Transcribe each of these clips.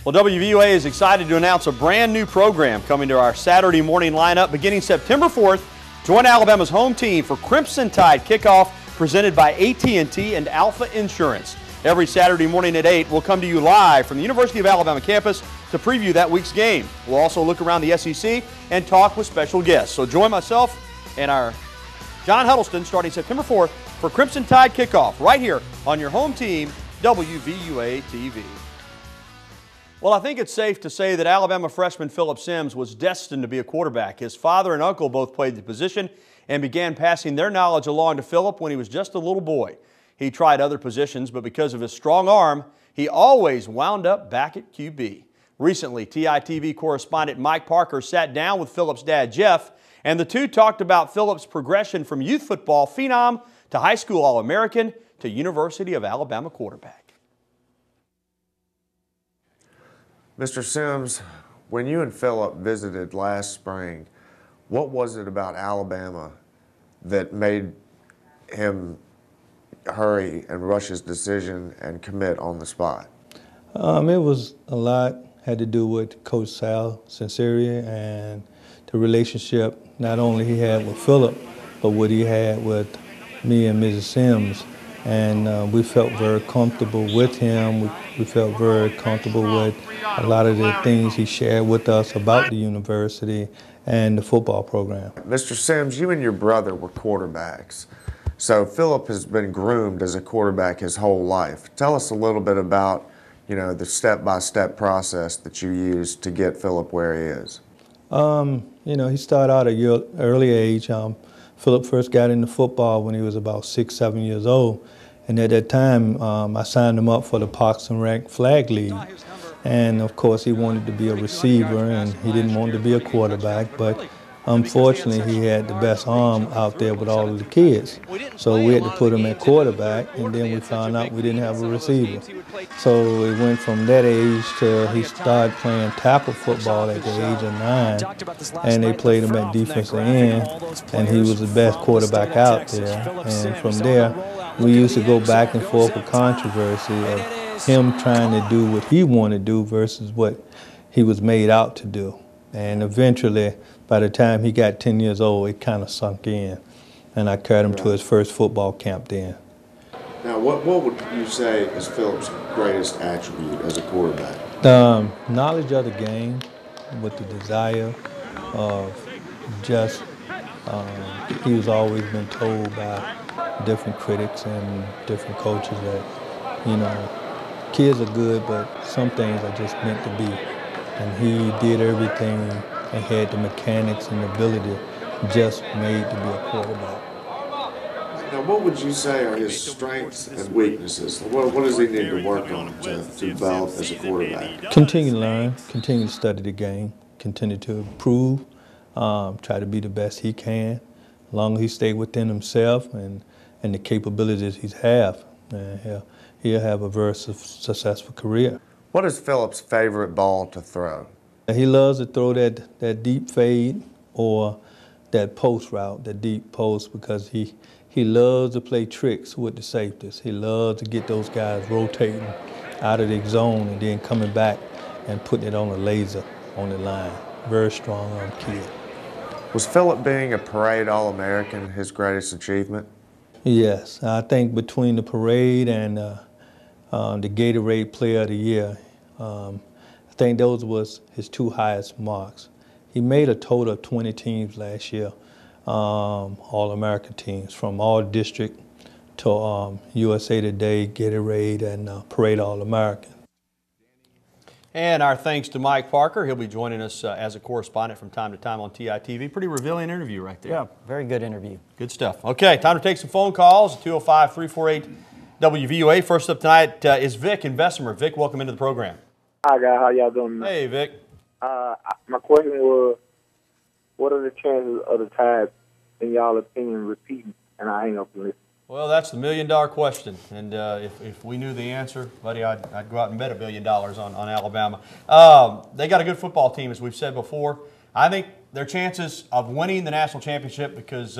Well, WVUA is excited to announce a brand new program coming to our Saturday morning lineup beginning September 4th. Join Alabama's home team for Crimson Tide kickoff presented by AT&T and Alpha Insurance. Every Saturday morning at 8, we'll come to you live from the University of Alabama campus to preview that week's game. We'll also look around the SEC and talk with special guests. So join myself and our John Huddleston starting September 4th for Crimson Tide kickoff right here on your home team, WVUA TV. Well, I think it's safe to say that Alabama freshman Phillip Sims was destined to be a quarterback. His father and uncle both played the position and began passing their knowledge along to Phillip when he was just a little boy. He tried other positions, but because of his strong arm, he always wound up back at QB. Recently, TITV correspondent Mike Parker sat down with Phillip's dad, Jeff, and the two talked about Phillip's progression from youth football phenom to high school All-American to University of Alabama quarterback. Mr. Sims, when you and Phillip visited last spring, what was it about Alabama that made him hurry and rush his decision and commit on the spot? It was a lot, had to do with Coach Sal Sinceria and the relationship not only he had with Phillip, but what he had with me and Mrs. Sims. And we felt very comfortable with him. We felt very comfortable with a lot of the things he shared with us about the university and the football program. Mr. Sims, you and your brother were quarterbacks. So Phillip has been groomed as a quarterback his whole life. Tell us a little bit about, the step-by-step process that you used to get Phillip where he is. He started out at an early age. Phillip first got into football when he was about 6, 7 years old. And at that time, I signed him up for the Parks and Rec Flag League. And of course, he wanted to be a receiver and he didn't want to be a quarterback. But unfortunately, he had the best arm out there with all of the kids. So we had to put him at quarterback, and then we found out we didn't have a receiver. So it went from that age to he started playing tackle football at the age of 9, and they played him at defensive end, and he was the best quarterback out there. And from there, we used to go back and forth with controversy of him trying to do what he wanted to do versus what he was made out to do. And eventually, by the time he got 10 years old, it kind of sunk in. And I carried him to his first football camp then. Now, what would you say is Phillip's greatest attribute as a quarterback? Knowledge of the game with the desire of just, he was always been told by different critics and different coaches that, kids are good, but some things are just meant to be. And he did everything and had the mechanics and the ability just made to be a quarterback. Now, what would you say are his strengths and weaknesses? What does he need to work on to develop as a quarterback? Continue to learn, continue to study the game, continue to improve, try to be the best he can, as long as he stay within himself and the capabilities he have. He'll have a very successful career. What is Phillip's favorite ball to throw? He loves to throw that deep fade or that post route, that deep post, because he loves to play tricks with the safeties. He loves to get those guys rotating out of the zone and then coming back and putting it on a laser on the line. Very strong arm kid. Was Phillip being a parade All-American his greatest achievement? Yes, I think between the parade and the Gatorade Player of the Year, I think those was his two highest marks. He made a total of 20 teams last year, All-American teams, from all district to USA Today, Gatorade, and Parade All-American. And our thanks to Mike Parker. He'll be joining us as a correspondent from time to time on TITV. Pretty revealing interview right there. Yeah, very good interview. Good stuff. Okay, time to take some phone calls, 205-348-WVUA. First up tonight is Vic in Bessemer. Vic, welcome into the program. Hi, guys. How y'all doing tonight? Hey, Vic. My question was, what are the chances of the Tide, in y'all opinion, repeating? And I hang up and listen. Well, that's the million-dollar question. And if we knew the answer, buddy, I'd go out and bet $1 billion on Alabama. They got a good football team, as we've said before. I think their chances of winning the national championship, because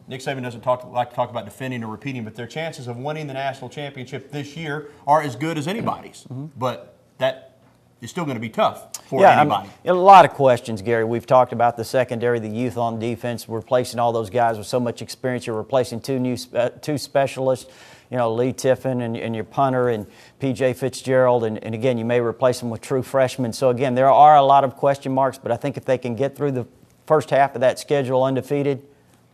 Nick Saban doesn't like to talk about defending or repeating, but their chances of winning the national championship this year are as good as anybody's. But that is still going to be tough for Yeah, anybody. A lot of questions, Gary. We've talked about the secondary, the youth on defense, replacing all those guys with so much experience. You're replacing two specialists, you know, Lee Tiffin and your punter and P.J. Fitzgerald, and again, you may replace them with true freshmen. So again, there are a lot of question marks, but I think if they can get through the first half of that schedule undefeated,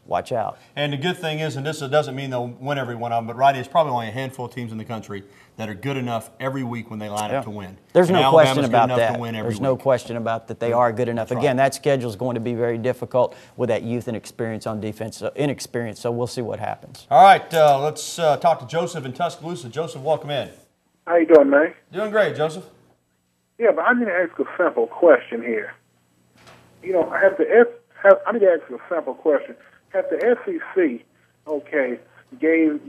watch out. And the good thing is, and this doesn't mean they'll win every one of them, but right, it's probably only a handful of teams in the country that are good enough every week when they line up to win. There's no question about that. There's no question about that they are good enough. Again, that schedule is going to be very difficult with that youth and experience on defense, inexperience, so we'll see what happens. All right, let's talk to Joseph in Tuscaloosa. Joseph, welcome in. How you doing, man? Doing great, Joseph. Yeah, but I need to ask a simple question here. You know, I need to ask a simple question. Have the SEC,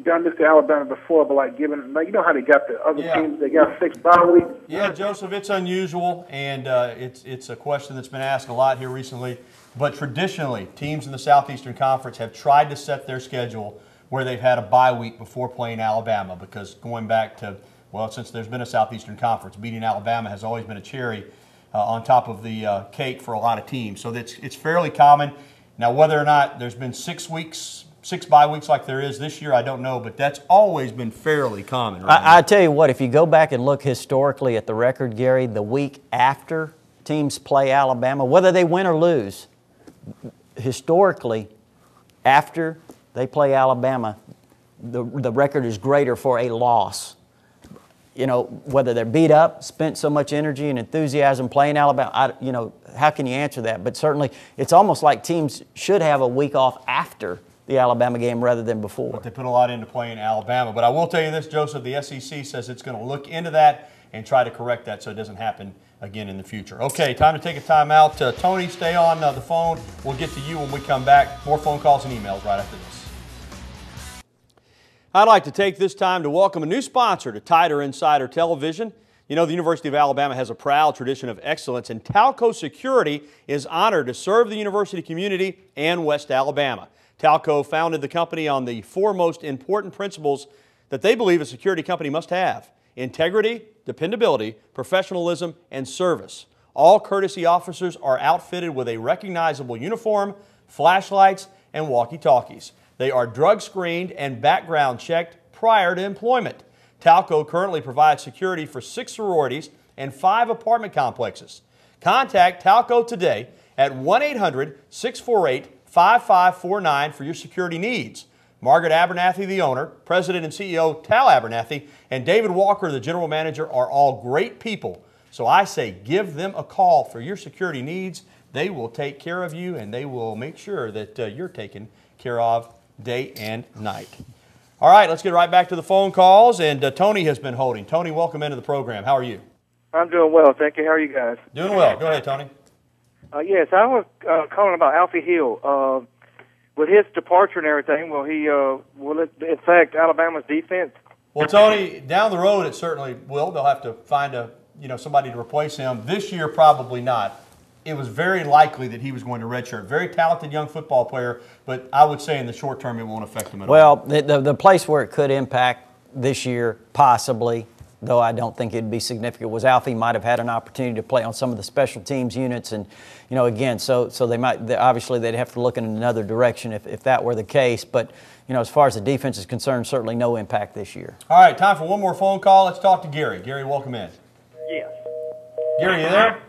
done this to Alabama before, but like you know how they got the other teams, they got 6 bye weeks? Yeah, Joseph, it's unusual, and it's a question that's been asked a lot here recently. But traditionally, teams in the Southeastern Conference have tried to set their schedule where they've had a bye week before playing Alabama, because going back to, well, since there's been a Southeastern Conference, beating Alabama has always been a cherry on top of the cake for a lot of teams. So it's fairly common. Now, whether or not there's been 6 bye weeks like there is this year, I don't know, but that's always been fairly common. Right? I tell you what, if you go back and look historically at the record, Gary, the week after teams play Alabama, whether they win or lose, historically, after they play Alabama, the record is greater for a loss. You know, whether they're beat up, spent so much energy and enthusiasm playing Alabama, how can you answer that? But certainly, it's almost like teams should have a week off after the Alabama game rather than before. But they put a lot into playing Alabama. But I will tell you this, Joseph, the SEC says it's going to look into that and try to correct that so it doesn't happen again in the future. Okay, time to take a timeout. Tony, stay on the phone. We'll get to you when we come back. More phone calls and emails right after this. I'd like to take this time to welcome a new sponsor to Tider Insider Television. You know, the University of Alabama has a proud tradition of excellence, and Talco Security is honored to serve the university community and West Alabama. Talco founded the company on the 4 most important principles that they believe a security company must have: integrity, dependability, professionalism, and service. All courtesy officers are outfitted with a recognizable uniform, flashlights, and walkie-talkies. They are drug screened and background checked prior to employment. Talco currently provides security for 6 sororities and 5 apartment complexes. Contact Talco today at 1-800-648-5549 for your security needs. Margaret Abernathy, the owner, president and CEO Tal Abernathy, and David Walker, the general manager, are all great people. So I say give them a call for your security needs. They will take care of you, and they will make sure that you're taken care of day and night. All right, let's get right back to the phone calls, and Tony has been holding. Tony, welcome into the program. How are you? I'm doing well, thank you. How are you guys? Doing well. Go ahead, Tony. Yes, I was calling about Alfie Hill. With his departure and everything, will it affect Alabama's defense? Well, Tony, down the road it certainly will. They'll have to find somebody to replace him. This year, probably not. It was very likely that he was going to redshirt. Very talented young football player, but I would say in the short term it won't affect him at all. Well, the place where it could impact this year, possibly, though I don't think it'd be significant, was Alfie might have had an opportunity to play on some of the special teams units, and again, so obviously they'd have to look in another direction if that were the case. But as far as the defense is concerned, certainly no impact this year. All right, time for one more phone call. Let's talk to Gary. Gary, welcome in. Yes. Gary, you there?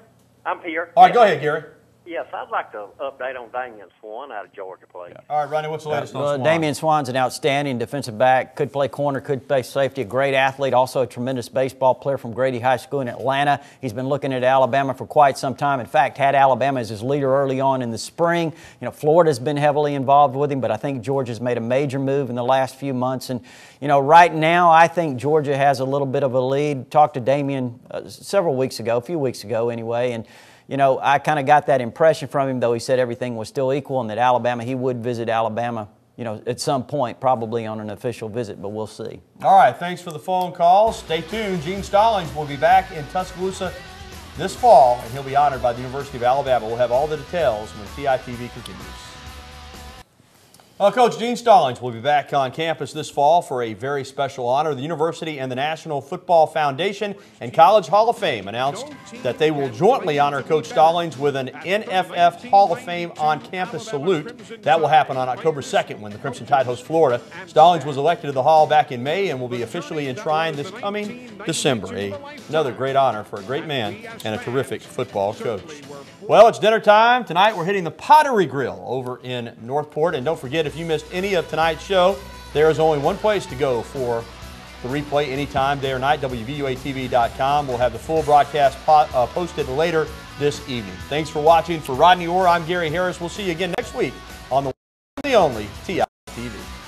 I'm here. All right, go ahead, Gary. Yes, I'd like to update on Damian Swan out of Georgia, please. All right, Ronnie, what's the latest on Swan? Damian Swan's an outstanding defensive back, could play corner, could play safety, a great athlete, also a tremendous baseball player from Grady High School in Atlanta. He's been looking at Alabama for quite some time. In fact, had Alabama as his leader early on in the spring. Florida's been heavily involved with him, but I think Georgia's made a major move in the last few months. And, right now, I think Georgia has a little bit of a lead. Talked to Damian a few weeks ago anyway, and I kind of got that impression from him, though he said everything was still equal and that he would visit Alabama, at some point, probably on an official visit, but we'll see. All right, thanks for the phone calls. Stay tuned. Gene Stallings will be back in Tuscaloosa this fall, and he'll be honored by the University of Alabama. We'll have all the details when TITV continues. Well, Coach Dean Stallings will be back on campus this fall for a very special honor. The university and the National Football Foundation and College Hall of Fame announced that they will jointly honor Coach Stallings with an NFF Hall of Fame on-campus salute. That will happen on October 2nd when the Crimson Tide hosts Florida. Stallings was elected to the Hall back in May and will be officially enshrined this coming December. Another great honor for a great man and a terrific football coach. Well, it's dinner time. Tonight we're hitting the Pottery Grill over in Northport. And don't forget, if you missed any of tonight's show, there is only one place to go for the replay anytime, day or night, WVUATV.com. We'll have the full broadcast posted later this evening. Thanks for watching. For Rodney Orr, I'm Gary Harris. We'll see you again next week on the only TITV.